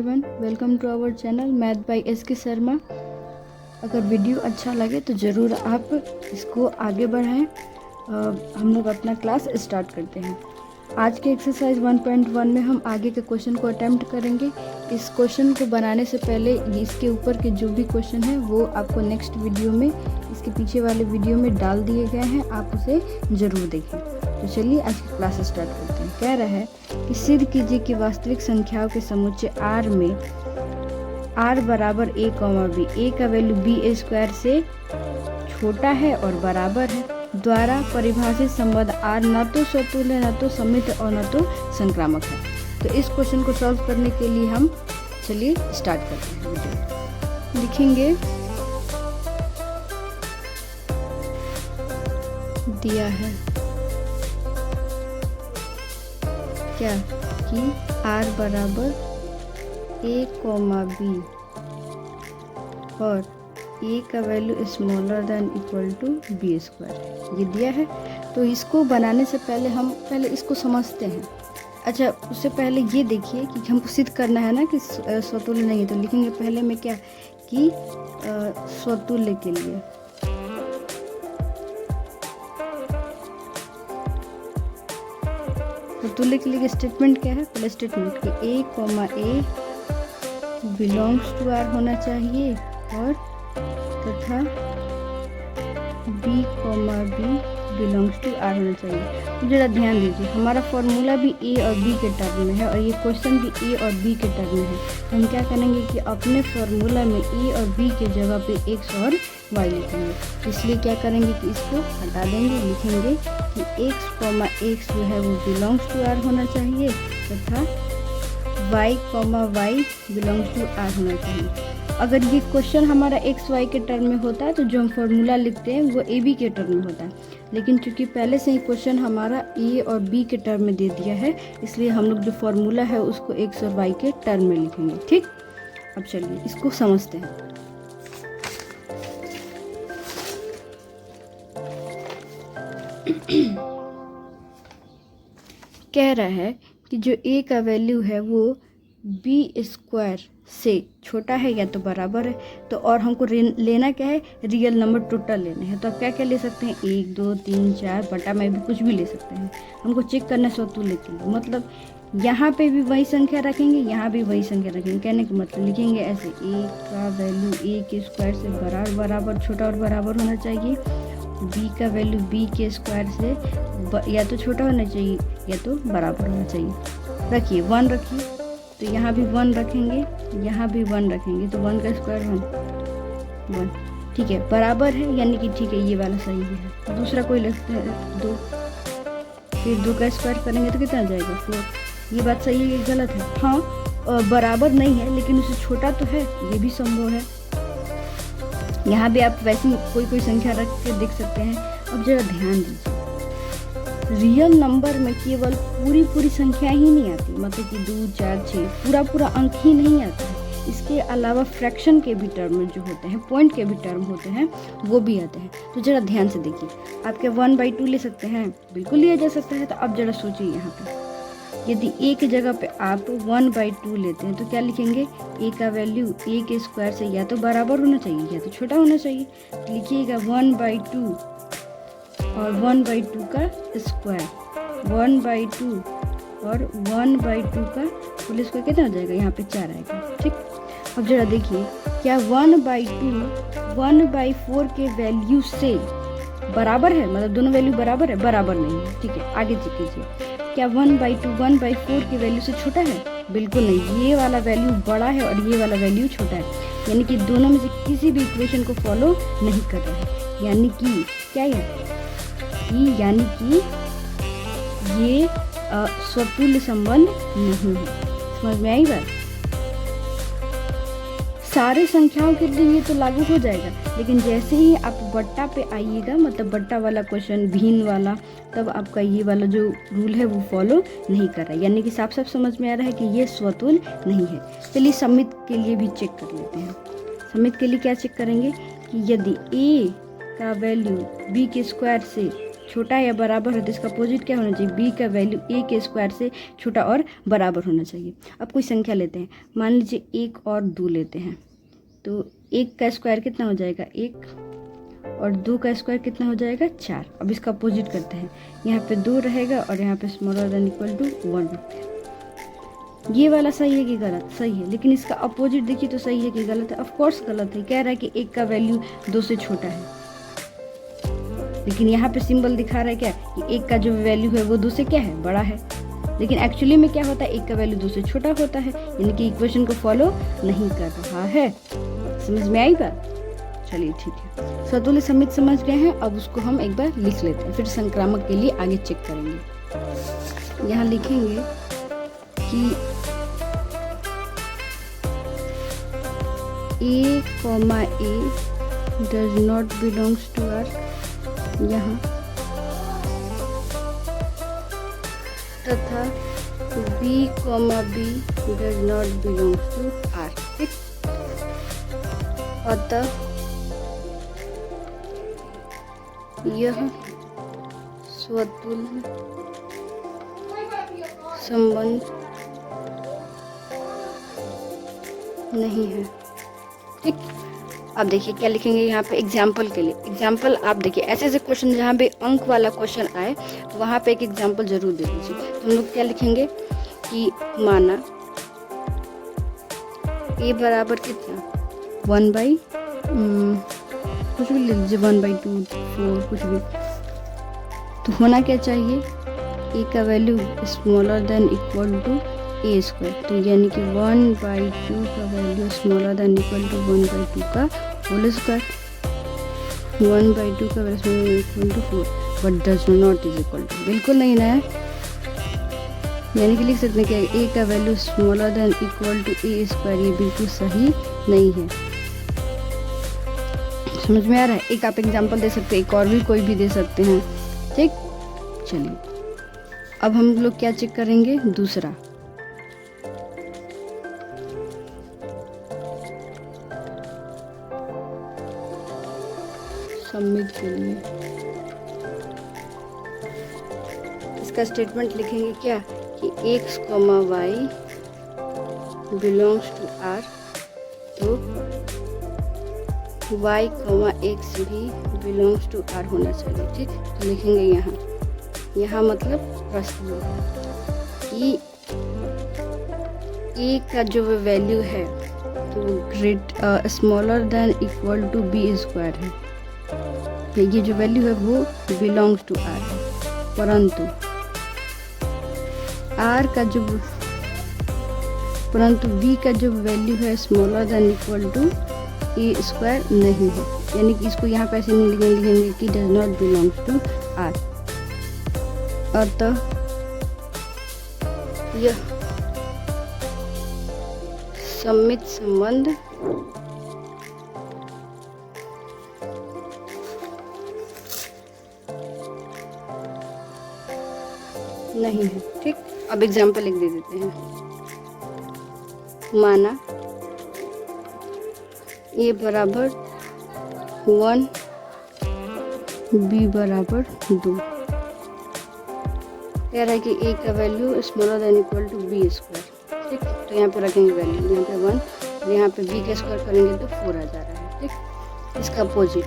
Everyone, welcome to our channel math by S K. Sharma. अगर video अच्छा लगे तो ज़रूर आप इसको आगे बढ़ाएं। हम लोग अपना क्लास स्टार्ट करते हैं। आज के एक्सरसाइज 1.1 में हम आगे के क्वेश्चन को अटेम्प्ट करेंगे। इस क्वेश्चन को बनाने से पहले इसके ऊपर के जो भी क्वेश्चन है वो आपको नेक्स्ट वीडियो में, इसके पीछे वाले वीडियो में डाल दिए गए हैं, आप उसे ज़रूर देखें। तो चलिए आज की क्लास स्टार्ट करते हैं। कह रहा है कि सिद्ध कीजिए कि वास्तविक संख्याओं के समुच्चय R में R बराबर a, b, a का वैल्यू b स्क्वायर से छोटा है और बराबर है द्वारा परिभाषित संबंध R न तो स्वतुल्य, न तो सम्मित और न तो संक्रामक है। तो इस क्वेश्चन को सॉल्व करने के लिए हम चलिए स्टार्ट करते हैं। लिखेंगे, दिया है क्या कि R बराबर a, b और a का value smaller than equal to b square, ये दिया है। तो इसको बनाने से पहले इसको समझते हैं। अच्छा, उससे पहले ये देखिए कि हमको सिद्ध करना है ना कि स्वतुल्य नहीं है। तो लिखेंगे पहले में क्या कि स्वतुल्य के लिए स्वतुल्य के लिए स्टेटमेंट क्या है? पहले स्टेटमेंट कि a, बिलोंग्स टू R होना चाहिए और तथा b, बिलोंग्स टू R होना चाहिए। तो जरा ध्यान दीजिए, हमारा फॉर्मूला भी a और b के टर्म में है और ये क्वेश्चन भी a और b के टर्म में है। तो हम क्या करेंगे कि अपने फॉर्मूला में a और b के जगह पे x और y लिखेंगे। इसलिए क्या करेंगे कि इसको हटा देंगे, लिखेंगे कि x जो है वो बिलोंग्स टू R होना चाहिए तथा y, बिलोंग्स टू R होना चाहिए। अगर ये क्वेश्चन हमारा एक्स वाई के टर्म में होता है तो जो हम फॉर्मूला लिखते हैं वो ए बी के टर्म में होता है, लेकिन चूंकि पहले से ही क्वेश्चन हमारा ए और बी के टर्म में दे दिया है, इसलिए हम लोग जो फॉर्मूला है उसको एक्स और वाई के टर्म में लिखेंगे। ठीक, अब चलिए इसको समझते हैं। कह रहा है कि जो a का वैल्यू है वो b स्क्वायर से छोटा है या तो बराबर है। तो और हमको लेना क्या है? रियल नंबर टोटल लेने हैं। तो आप क्या क्या ले सकते हैं? 1, 2, 3, 4 बटा में भी कुछ भी ले सकते हैं। हमको चेक करना है स्वतुल्य के लिए, मतलब यहाँ पे भी वही संख्या रखेंगे, यहाँ भी वही संख्या रखेंगे। कहने का मतलब लिखेंगे ऐसे, a का वैल्यू a के स्क्वायर से बराबर छोटा और बराबर होना चाहिए, b का वैल्यू b के स्क्वायर से या तो छोटा होना चाहिए या तो बराबर होना चाहिए। रखिए 1 रखिए, तो यहाँ भी 1 रखेंगे, यहाँ भी 1 रखेंगे, तो 1 का स्क्वायर 1। ठीक है, बराबर है यानी कि ठीक है, ये वाला सही है। दूसरा कोई लगता है 2, फिर 2 का स्क्वायर करेंगे तो कितना जाएगा? 4। ये बात सही है कि गलत है? हाँ, बराबर नहीं है लेकिन उससे छोटा तो है, ये भी संभव है। यहाँ भी आप वैसे कोई संख्या रख के देख सकते हैं। अब जरा ध्यान दीजिए, रियल नंबर में केवल पूरी संख्या ही नहीं आती, मतलब कि 2, 4, 6 पूरा अंक ही नहीं आता है। इसके अलावा फ्रैक्शन के भी टर्म जो होते हैं, पॉइंट के भी टर्म होते हैं, वो भी आते हैं। तो जरा ध्यान से देखिए, आप क्या 1/2 ले सकते हैं? बिल्कुल लिया जा सकता है। तो अब जरा सोचिए, यहाँ पे यदि a की जगह पे आप 1/2 लेते हैं तो क्या लिखेंगे? a का वैल्यू a के स्क्वायर से या तो बराबर होना चाहिए या तो छोटा होना चाहिए। तो लिखिएगा 1/2 और 1/2 का स्क्वायर, 1/2 और 1/2 का फुल स्क्वायर कितना हो जाएगा? यहाँ पे 4 आएगा। ठीक, अब जरा देखिए, क्या 1/2 1/4 के वैल्यू से बराबर है? मतलब दोनों वैल्यू बराबर है? बराबर नहीं है। ठीक है, आगे चेक कीजिए, क्या 1/2 1/4 के वैल्यू से छोटा है? बिल्कुल नहीं, ये वाला वैल्यू बड़ा है और ये वाला वैल्यू छोटा है, यानी कि दोनों में से किसी भी इक्वेशन को फॉलो नहीं कर रहा है। यानी कि क्या है? यानी कि ये स्वतुल्य संबंध नहीं है। समझ में आई बात? सारे संख्याओं के लिए ये तो लागू हो जाएगा, लेकिन जैसे ही आप बट्टा पे आइएगा, मतलब बट्टा वाला क्वेश्चन, भिन्न वाला, तब आपका ये वाला जो रूल है वो फॉलो नहीं कर रहा है। यानी कि साफ समझ में आ रहा है कि ये स्वतुल्य नहीं है। चलिए सम्मित के लिए भी चेक कर लेते हैं। सम्मित के लिए क्या चेक करेंगे कि यदि a का वैल्यू b के स्क्वायर से छोटा या बराबर है तो इसका अपोजिट क्या होना चाहिए, b का वैल्यू a के स्क्वायर से छोटा और बराबर होना चाहिए। अब कोई संख्या लेते हैं, मान लीजिए 1 और 2 लेते हैं, तो 1 का स्क्वायर कितना हो जाएगा 1 और 2 का स्क्वायर कितना हो जाएगा 4। अब इसका अपोजिट करते हैं, यहाँ पे 2 रहेगा और यहाँ पे स्मॉलर देन इक्वल टू 1। ये वाला सही है कि गलत, सही है, लेकिन इसका अपोजिट देखिए तो सही है कि गलत है, ऑफ कोर्स गलत है। कह रहा है कि 1 का वैल्यू 2 से छोटा है, लेकिन यहाँ पे सिंबल दिखा रहा है क्या कि 1 का जो वैल्यू है वो 2 से क्या है, बड़ा है, लेकिन एक्चुअली में क्या होता है 1 का वैल्यू 2 से छोटा होता है, यानी कि इक्वेशन को फॉलो नहीं कर रहा है। समझ में आई बात? चलिए ठीक है, सतुल्य समित समझ गए हैं। अब उसको हम एक बार लिख लेते हैं, फिर संक्रामक के लिए आगे चेक करेंगे। यहाँ लिखेंगे कि a, a does not belongs to R, यहाँ तथा b, b does not belongs to R। ठीक, अतः यह स्वतुल्य संबंध नहीं है। ठीक, अब देखिए क्या लिखेंगे यहाँ पे एग्जाम्पल के लिए। एग्जाम्पल आप देखिए, ऐसे ऐसे क्वेश्चन जहाँ पे अंक वाला क्वेश्चन आए वहाँ पे एक एग्जाम्पल जरूर दे दीजिए। तो हम लोग क्या लिखेंगे कि माना a बराबर कितना 1 बाई कुछ भी ले लीजिए, 1/2 4 कुछ भी, तो होना क्या चाहिए a का value smaller than equal to a square, तो यानी कि 1/2 का value smaller than equal to 1/2 का होल स्क्वायर, 1/2 का value equal to 4, but does not is equal to, बिल्कुल नहीं ना है, यानी कि लिख सकते हैं कि a का value smaller than equal to a square, ये बिल्कुल सही नहीं है। समझ में आ रहा है? एक आप एग्जांपल दे सकते हैं, एक और भी कोई भी दे सकते हैं। ठीक, चलिए अब हम लोग क्या चेक करेंगे, दूसरा सबमिट के लिए इसका स्टेटमेंट लिखेंगे क्या कि x, y belongs to R, तो y, x भी बिलोंग्स टू R होना चाहिए। ठीक, तो लिखेंगे यहाँ मतलब प्रश्न कि a का जो वैल्यू है तो great smaller than equal to b square है, ये जो वैल्यू है वो बिलोंग्स टू R है, परंतु b का जो वैल्यू है smaller than equal to a square नहीं है, यानी कि इसको यहाँ पे ऐसे नहीं लिखेंगे कि does not belongs to R। अतः यह सम्मित संबंध नहीं है। ठीक, अब एग्जाम्पल एक दे देते हैं, माना a बराबर 1 b बराबर 2, कह रहा है कि a का value smaller than equal to b square. ठीक, तो यहाँ पे रखेंगे वैल्यू, यहाँ पे 1, यहाँ पे b का स्क्वायर करेंगे तो 4 आ जा रहा है। ठीक, इसका अपोजिट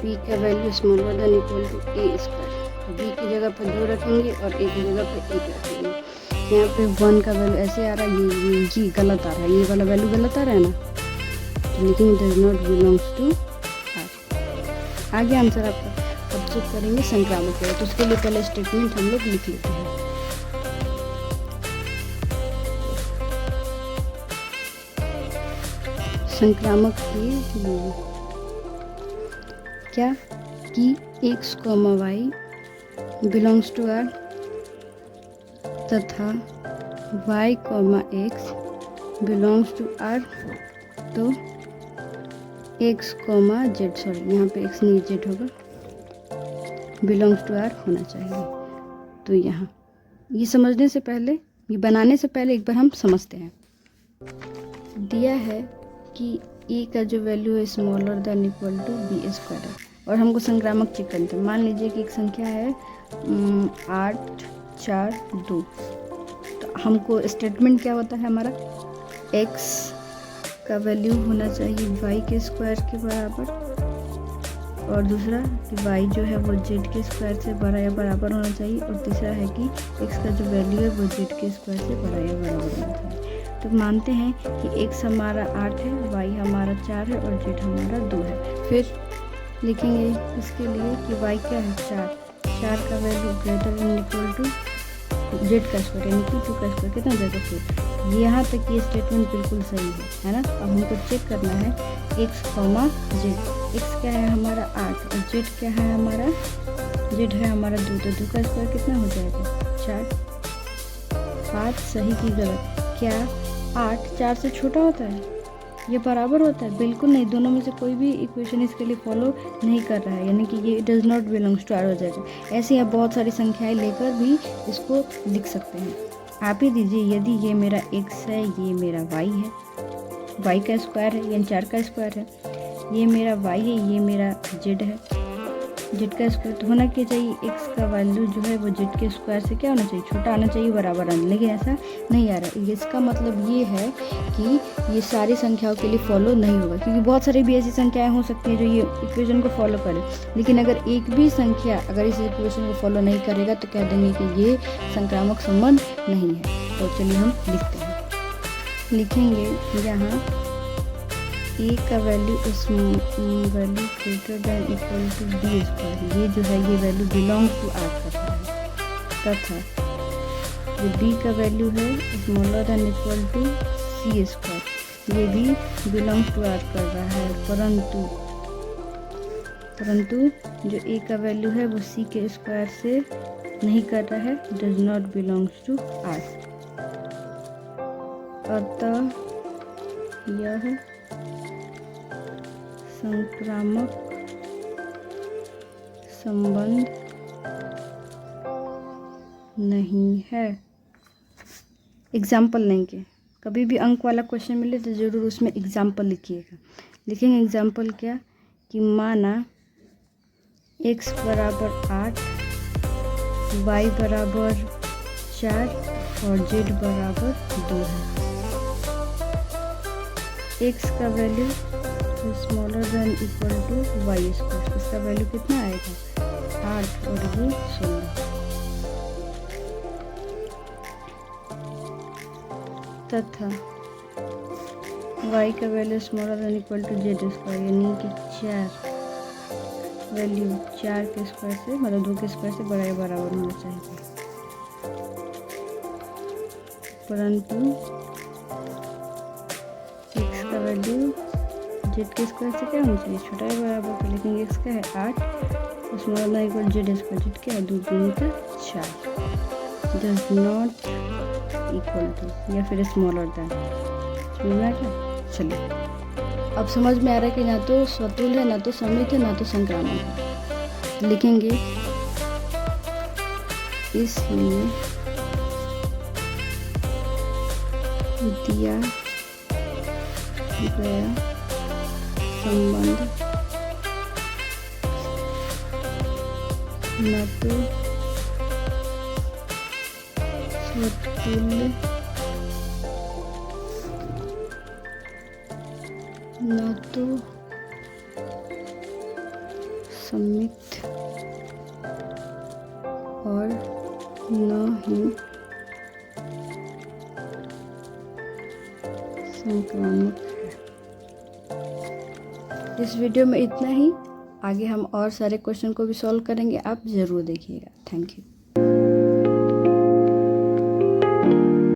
b का value smaller than equal to a square, b की जगह पर 2 रखेंगे और a की जगह पर 1 रखेंगे। यहाँ पे 1 का वैल्यू ऐसे आ रहा है, ये जी गलत आ रहा है, ये वाला वैल्यू गलत आ रहा है ना, तो लेकिन does not belongs to R। आगे आंसर आपका अब चेक करेंगे संक्रामक है, तो उसके लिए पहले स्टेटमेंट हम लोग लिख लेते हैं। संक्रामक के लिए क्या कि x, y belongs to R तथा y, x belongs to R, तो x, z, सॉरी यहाँ पे x नहीं z होगा, बिलोंग्स टू R होना चाहिए। तो यहाँ ये समझने से पहले, ये बनाने से पहले एक बार हम समझते हैं। दिया है कि a का जो वैल्यू है smaller than equal to b square है, और हमको संक्रामक चेक करना था। मान लीजिए कि एक संख्या है 8 4 2, तो हमको स्टेटमेंट क्या होता है हमारा, x का वैल्यू होना चाहिए y के स्क्वायर के बराबर, और दूसरा कि y जो है वो z के स्क्वायर से बड़ा या बराबर होना चाहिए, और तीसरा है कि x का जो वैल्यू है वो z के स्क्वायर से बड़ा या बराबर होना चाहिए। तो मानते हैं कि x हमारा 8 है, y हमारा 4 है और z हमारा 2 है। फिर लिखेंगे इसके लिए कि y क्या है 4 का value greater than equal to z का स्क्वायर यानी कि 2 का स्क्वायर कितना ज़्यादा। फिर यहाँ तक ये स्टेटमेंट बिल्कुल सही है ना। अब हमको चेक करना है x, z। x क्या है हमारा 8 और z क्या है हमारा, z है हमारा 2, तो 2 का स्क्वायर कितना हो जाएगा 4। बात सही की गलत, क्या 8 4 से छोटा होता है, ये बराबर होता है? बिल्कुल नहीं, दोनों में से कोई भी इक्वेशन इसके लिए फॉलो नहीं कर रहा है, यानी कि ये does not belongs to R हो जाएगा। ऐसे ही आप बहुत सारी संख्याएं लेकर भी इसको लिख सकते हैं। आप ही दीजिए, यदि ये मेरा x है, ये मेरा y है, y का स्क्वायर है यानी 4 का स्क्वायर है, ये मेरा y है, ये मेरा z है, z का स्क्वायर, तो होना क्या चाहिए, x का वैल्यू जो है वो z के स्क्वायर से क्या होना चाहिए, छोटा आना चाहिए, बराबर आना, लेकिन ऐसा नहीं आ रहा है। इसका मतलब ये है कि ये सारी संख्याओं के लिए फॉलो नहीं होगा, क्योंकि बहुत सारी भी ऐसी संख्याएं हो सकती हैं जो ये इक्वेशन को फॉलो करें, लेकिन अगर एक भी संख्या अगर इस इक्वेशन को फॉलो नहीं करेगा तो कह देंगे कि ये संक्रामक संबंध नहीं है। तो चलिए हम लिखते हैं, लिखेंगे यहाँ a का वैल्यू इस value greater than equal to b square, ये जो है ये वैल्यू बिलोंग्स टू r करता है, तथा जो b का वैल्यू है smaller than equal to c square, ये भी बिलोंग्स टू r कर रहा है, परंतु जो a का वैल्यू है वो c के स्क्वायर से नहीं कर रहा है, does not belongs to r। अतः यह संक्रामक संबंध नहीं है। एग्जाम्पल लेंगे, कभी भी अंक वाला क्वेश्चन मिले तो ज़रूर उसमें एग्जाम्पल लिखिएगा। लिखेंगे एग्जाम्पल क्या, कि माना x बराबर 8, y बराबर 4 और z बराबर 2 है। x का value smaller than equal to y square, इसका वैल्यू कितना आएगा 8 और ये 16, तथा y का value smaller than equal to z square, यानी कि 4 वैल्यू 4 के स्क्वायर से मतलब 2 के स्क्वायर से बड़ा या बराबर होना चाहिए, परंतु x का वैल्यू z के स्क्वायर से क्या होना चाहिए, छोटा या बराबर, तो लेकिन x क्या है 8 smaller than equal z square, z क्या है 2 3 का 4, डज नॉट इक्वल टू या फिर स्मॉलर देन, समझ में आ गया। चलिए अब समझ में आ रहा है कि ना तो स्वतुल्य है, ना तो समित है, ना तो संक्रामक है। लिखेंगे इसलिए दिया गया संबंध न तो स्वतुल्य न तो समित और न ही संक्रामक है। इस वीडियो में इतना ही, आगे हम और सारे क्वेश्चन को भी सॉल्व करेंगे, आप ज़रूर देखिएगा। Thank you.